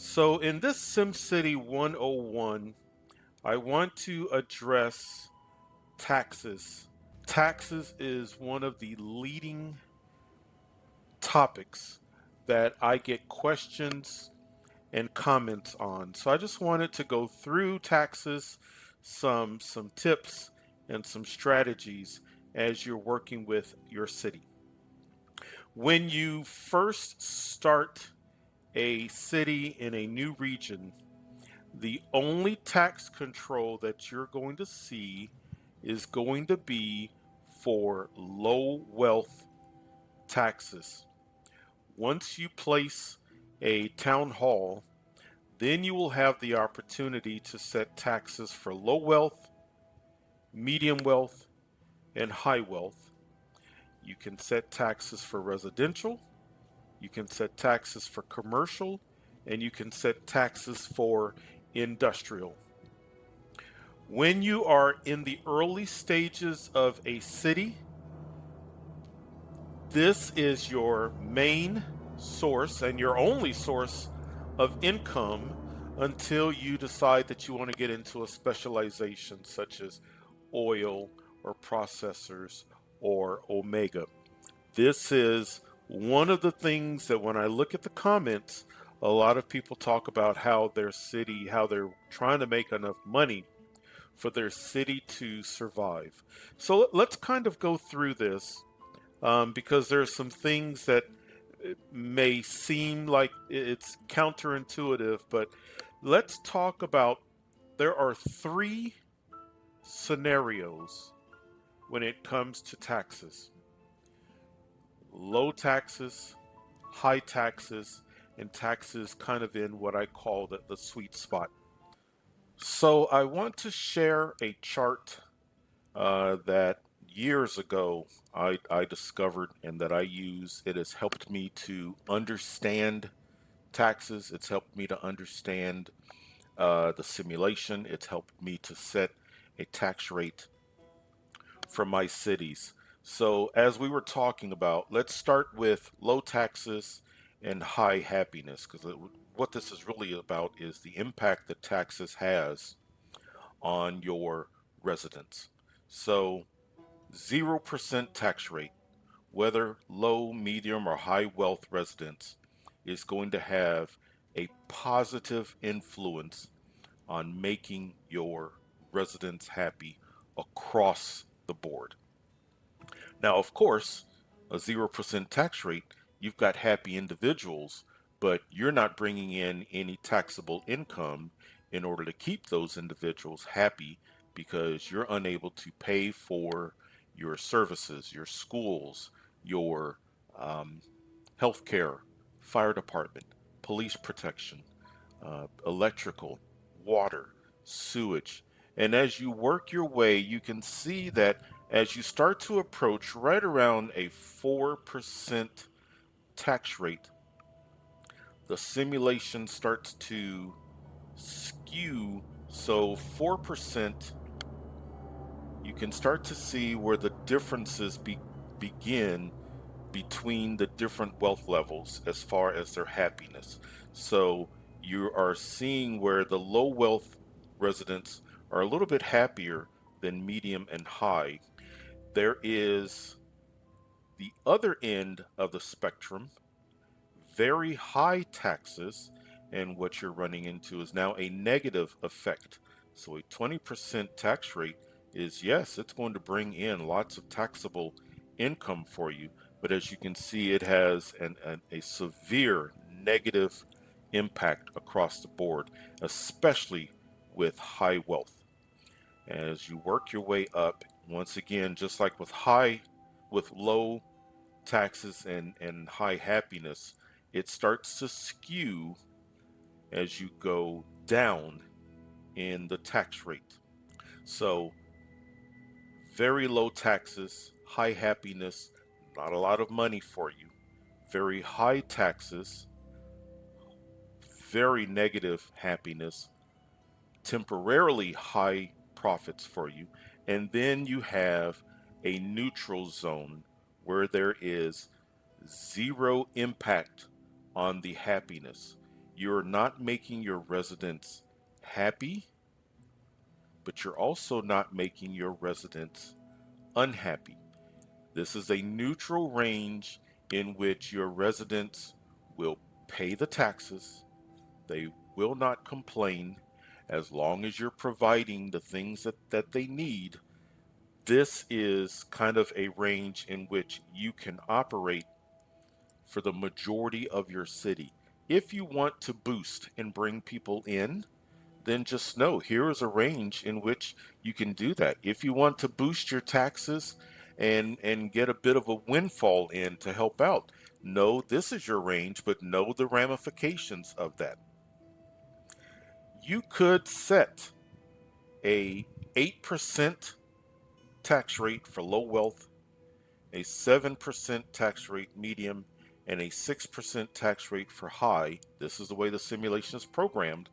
So in this SimCity 101, I want to address taxes. Taxes is one of the leading topics that I get questions and comments on. So I just wanted to go through taxes, some tips and some strategies as you're working with your city. When you first start a city in a new region, the only tax control that you're going to see is going to be for low wealth taxes. Once you place a town hall, then you will have the opportunity to set taxes for low wealth, medium wealth, and high wealth. You can set taxes for residential, you can set taxes for commercial, and you can set taxes for industrial. When you are in the early stages of a city, this is your main source and your only source of income until you decide that you want to get into a specialization such as oil or processors or omega. This is one of the things that when I look at the comments, a lot of people talk about how their city, how they're trying to make enough money for their city to survive. So let's kind of go through this because there are some things that may seem like it's counterintuitive, but let's talk about there are three scenarios when it comes to taxes: low taxes, high taxes, and taxes kind of in what I call the sweet spot. So I want to share a chart that years ago I discovered and that I use. It has helped me to understand taxes. It's helped me to understand the simulation. It's helped me to set a tax rate for my cities. So, as we were talking about, let's start with low taxes and high happiness, because what this is really about is the impact that taxes has on your residents. So, 0% tax rate, whether low, medium, or high wealth residents, is going to have a positive influence on making your residents happy across the board. Now, of course, a 0% tax rate, you've got happy individuals, but you're not bringing in any taxable income in order to keep those individuals happy because you're unable to pay for your services, your schools, your um, healthcare, fire department, police protection, electrical, water, sewage. And as you work your way, you can see that as you start to approach right around a 4% tax rate, the simulation starts to skew. So 4%, you can start to see where the differences begin between the different wealth levels as far as their happiness. So you are seeing where the low wealth residents are a little bit happier than medium and high. There is the other end of the spectrum, very high taxes, and what you're running into is now a negative effect. So a 20% tax rate is, yes, it's going to bring in lots of taxable income for you, but as you can see, it has a severe negative impact across the board, especially with high wealth. As you work your way up, once again, just like with low taxes and high happiness, it starts to skew as you go down in the tax rate. So, very low taxes, high happiness, not a lot of money for you. Very high taxes, very negative happiness, temporarily high profits for you. And then you have a neutral zone where there is zero impact on the happiness. you're not making your residents happy, but you're also not making your residents unhappy. This is a neutral range in which your residents will pay the taxes, they will not complain as long as you're providing the things that they need. This is kind of a range in which you can operate for the majority of your city. If you want to boost and bring people in, then just know here is a range in which you can do that. If you want to boost your taxes and get a bit of a windfall in to help out, know this is your range, but know the ramifications of that. You could set a 8% tax rate for low wealth, a 7% tax rate medium, and a 6% tax rate for high. This is the way the simulation is programmed,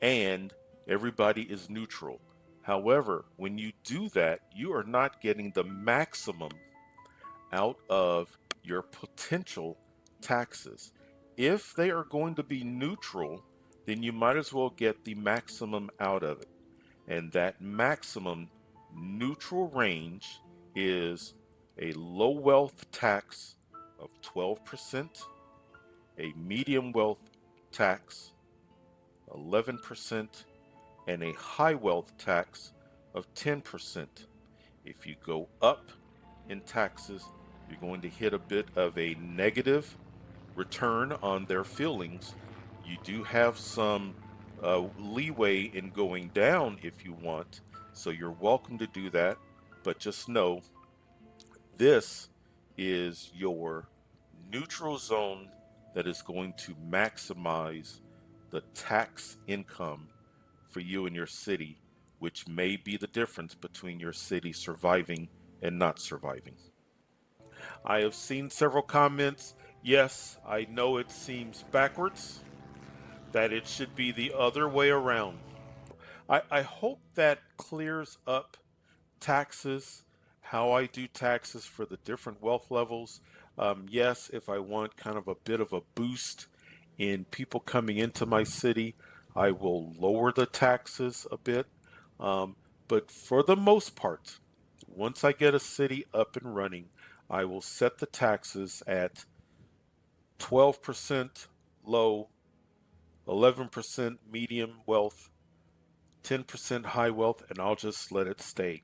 and everybody is neutral. However, when you do that, you are not getting the maximum out of your potential taxes. If they are going to be neutral, then you might as well get the maximum out of it. And that maximum neutral range is a low wealth tax of 12%, a medium wealth tax 11%, and a high wealth tax of 10%. If you go up in taxes, you're going to hit a bit of a negative return on their feelings. You do have some leeway in going down if you want, so you're welcome to do that. But just know this is your neutral zone that is going to maximize the tax income for you and your city, which may be the difference between your city surviving and not surviving. I have seen several comments. Yes, I know it seems backwards, that it should be the other way around. I hope that clears up taxes, how I do taxes for the different wealth levels. Yes, if I want kind of a bit of a boost in people coming into my city, I will lower the taxes a bit. Um, but for the most part, once I get a city up and running, I will set the taxes at 12% low, 11% medium wealth, 10% high wealth, and I'll just let it stay.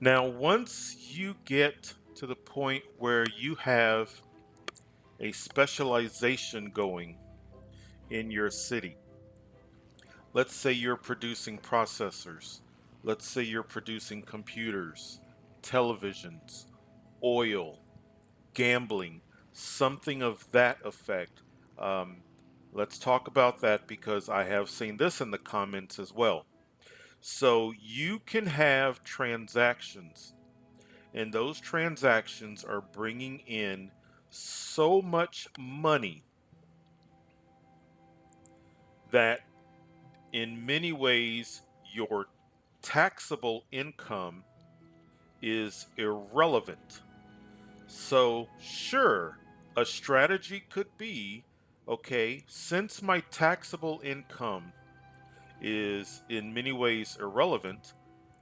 Now, once you get to the point where you have a specialization going in your city, let's say you're producing processors, let's say you're producing computers, televisions, oil, gambling, something of that effect. Um, let's talk about that because I have seen this in the comments as well. So you can have transactions, and those transactions are bringing in so much money that in many ways your taxable income is irrelevant. So, sure, a strategy could be okay, since my taxable income is in many ways irrelevant,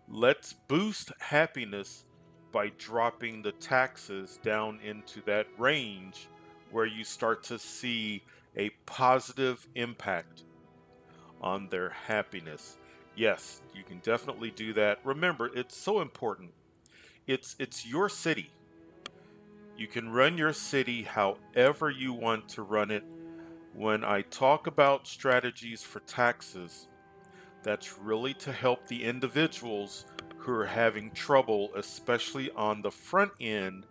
let's boost happiness by dropping the taxes down into that range where you start to see a positive impact on their happiness. Yes, you can definitely do that. Remember, it's so important. It's your city. You can run your city however you want to run it. When I talk about strategies for taxes, that's really to help the individuals who are having trouble, especially on the front end,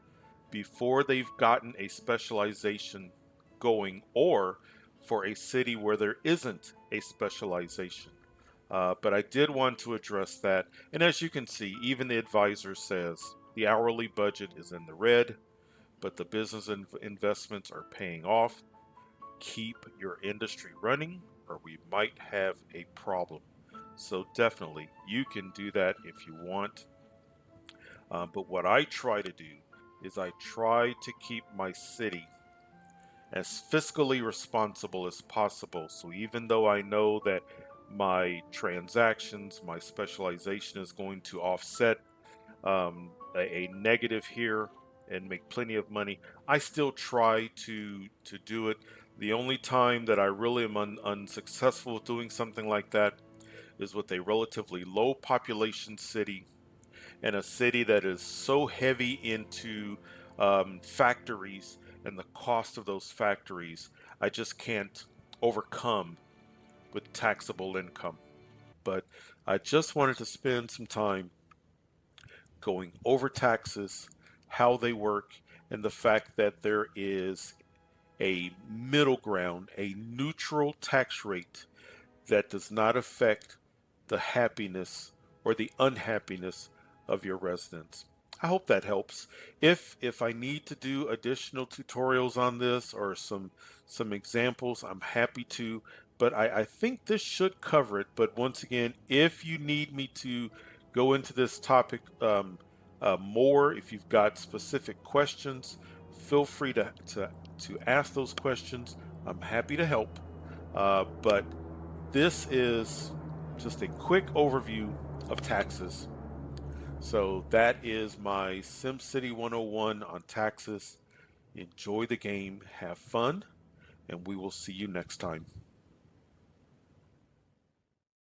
before they've gotten a specialization going, or for a city where there isn't a specialization. But I did want to address that. And as you can see, even the advisor says the hourly budget is in the red, but the business investments are paying off. Keep your industry running, or we might have a problem. So, definitely, you can do that if you want. But what I try to do is I try to keep my city as fiscally responsible as possible. So even though I know that my transactions, my specialization is going to offset a negative here and make plenty of money, I still try to do it. The only time that I really am unsuccessful with doing something like that is with a relatively low population city, and a city that is so heavy into factories and the cost of those factories, I just can't overcome with taxable income. But I just wanted to spend some time going over taxes, how they work, and the fact that there is a middle ground, a neutral tax rate that does not affect the happiness or the unhappiness of your residents. I hope that helps. If I need to do additional tutorials on this or some examples, I'm happy to. But I think this should cover it. But once again, if you need me to go into this topic more, if you've got specific questions, feel free to ask those questions. I'm happy to help. But this is just a quick overview of taxes. So that is my SimCity 101 on taxes. Enjoy the game, have fun, and we will see you next time.